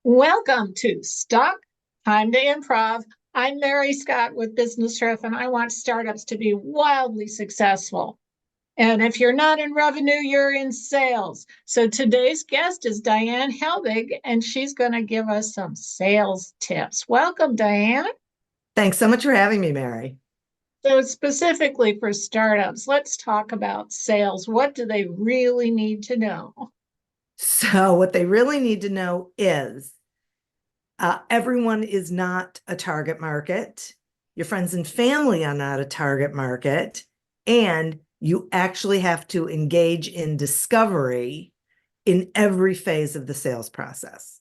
Welcome to Stock Time to Improv. I'm Mary Scott with Business Riff, and I want startups to be wildly successful. And if you're not in revenue, you're in sales. So today's guest is Diane Helbig, and she's going to give us some sales tips. Welcome, Diane. Thanks so much for having me, Mary. So specifically for startups, let's talk about sales. What do they really need to know? So what they really need to know is everyone is not a target market. Your friends and family are not a target market. And you actually have to engage in discovery in every phase of the sales process.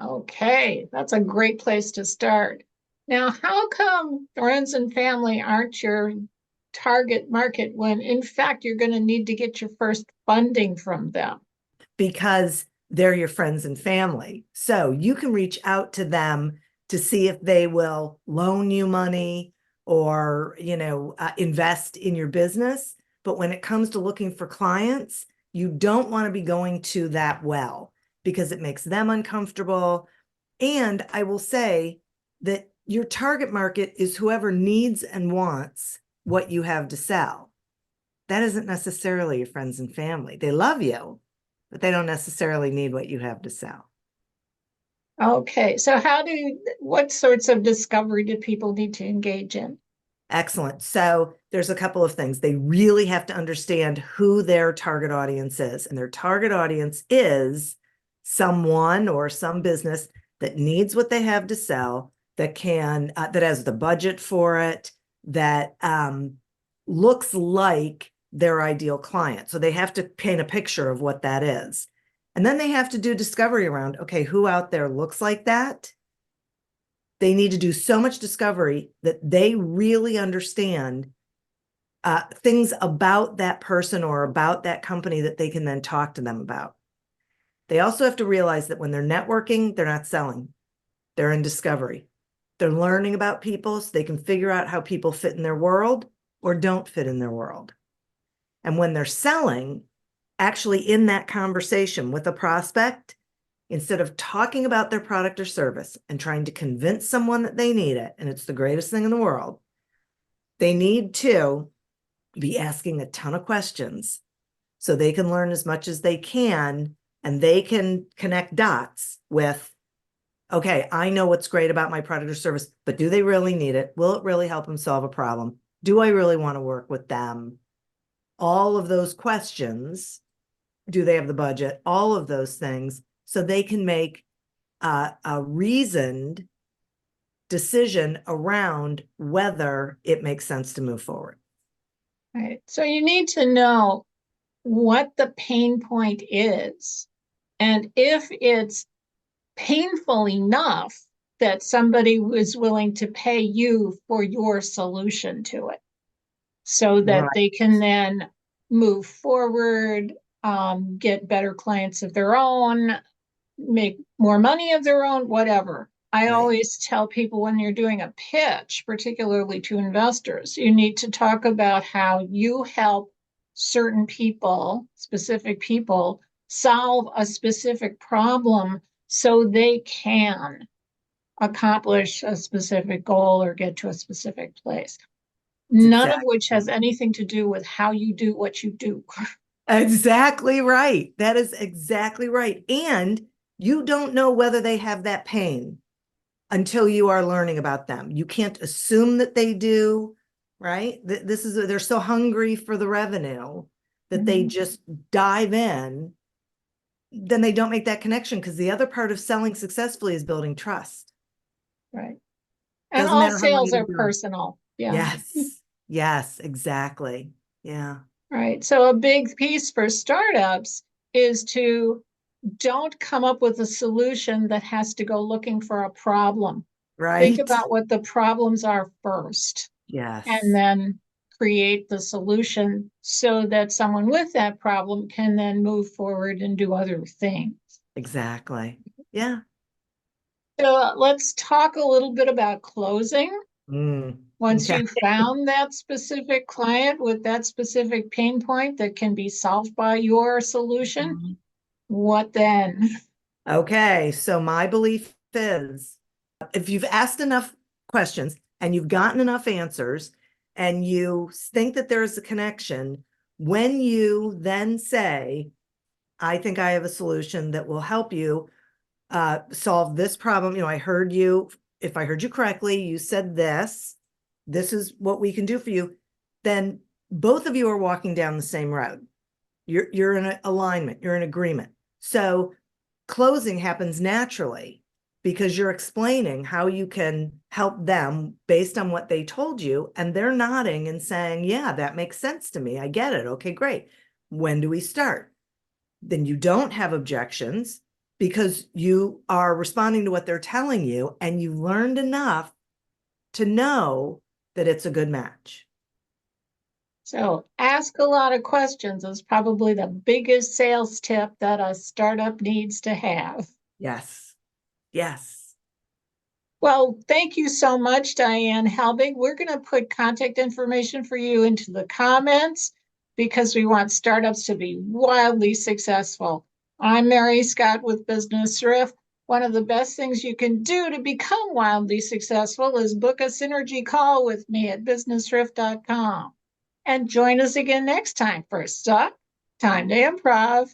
Okay, that's a great place to start. Now, how come friends and family aren't your target market when, in fact, you're going to need to get your first funding from them? Because they're your friends and family. So you can reach out to them to see if they will loan you money or, invest in your business. But when it comes to looking for clients, you don't want to be going to that well because it makes them uncomfortable. And I will say that your target market is whoever needs and wants what you have to sell. That isn't necessarily your friends and family. They love you, but they don't necessarily need what you have to sell. Okay, so what sorts of discovery do people need to engage in? Excellent. So there's a couple of things. They really have to understand who their target audience is. And their target audience is someone or some business that needs what they have to sell, that has the budget for it, that looks like their ideal client. So they have to paint a picture of what that is. And then they have to do discovery around, okay, who out there looks like that? They need to do so much discovery that they really understand things about that person or about that company that they can then talk to them about. They also have to realize that when they're networking, they're not selling. They're in discovery. They're learning about people so they can figure out how people fit in their world or don't fit in their world. And when they're selling, actually in that conversation with a prospect, instead of talking about their product or service and trying to convince someone that they need it, and it's the greatest thing in the world, they need to be asking a ton of questions so they can learn as much as they can and they can connect dots with, okay, I know what's great about my product or service, but do they really need it? Will it really help them solve a problem? Do I really want to work with them? All of those questions. Do they have the budget? All of those things, so they can make a reasoned decision around whether it makes sense to move forward. Right. So you need to know what the pain point is. And if it's painful enough that somebody was willing to pay you for your solution to it so that Right. they can then move forward, get better clients of their own, make more money of their own, whatever. I Right. always tell people when you're doing a pitch, particularly to investors, you need to talk about how you help certain people, specific people, solve a specific problem so they can accomplish a specific goal or get to a specific place. It's None of exactly which has anything to do with how you do what you do. exactly right. That is exactly right. And you don't know whether they have that pain until you are learning about them. You can't assume that they do, right? They're so hungry for the revenue that they just dive in. Then they don't make that connection because the other part of selling successfully is building trust. Right. And Doesn't all matter how long sales you've are been doing it. personal. Yeah. Yes. Yes, exactly. Yeah. Right. So a big piece for startups is to don't come up with a solution that has to go looking for a problem. Think Right. about what the problems are first and Yes. then create the solution so that someone with that problem can then move forward and do other things. Exactly. Yeah. So let's talk a little bit about closing. Once Okay. you found that specific client with that specific pain point that can be solved by your solution, Mhm. what then? Okay, so my belief is if you've asked enough questions and you've gotten enough answers and you think that there's a connection, when you then say, I think I have a solution that will help you solve this problem. I heard you, if I heard you correctly, you said this is what we can do for you. Then both of you are walking down the same road. You're in alignment, you're in agreement. So closing happens naturally because you're explaining how you can help them based on what they told you. And they're nodding and saying, yeah, that makes sense to me. I get it. Okay, great. When do we start? Then you don't have objections because you are responding to what they're telling you and you learned enough to know that it's a good match. So ask a lot of questions is probably the biggest sales tip that a startup needs to have. Yes. Yes. Well, thank you so much, Diane Helbig. We're going to put contact information for you into the comments because we want startups to be wildly successful. I'm Mary Scott with Business Thrift. One of the best things you can do to become wildly successful is book a synergy call with me at businessthrift.com. And join us again next time for Stuck Time to Improv.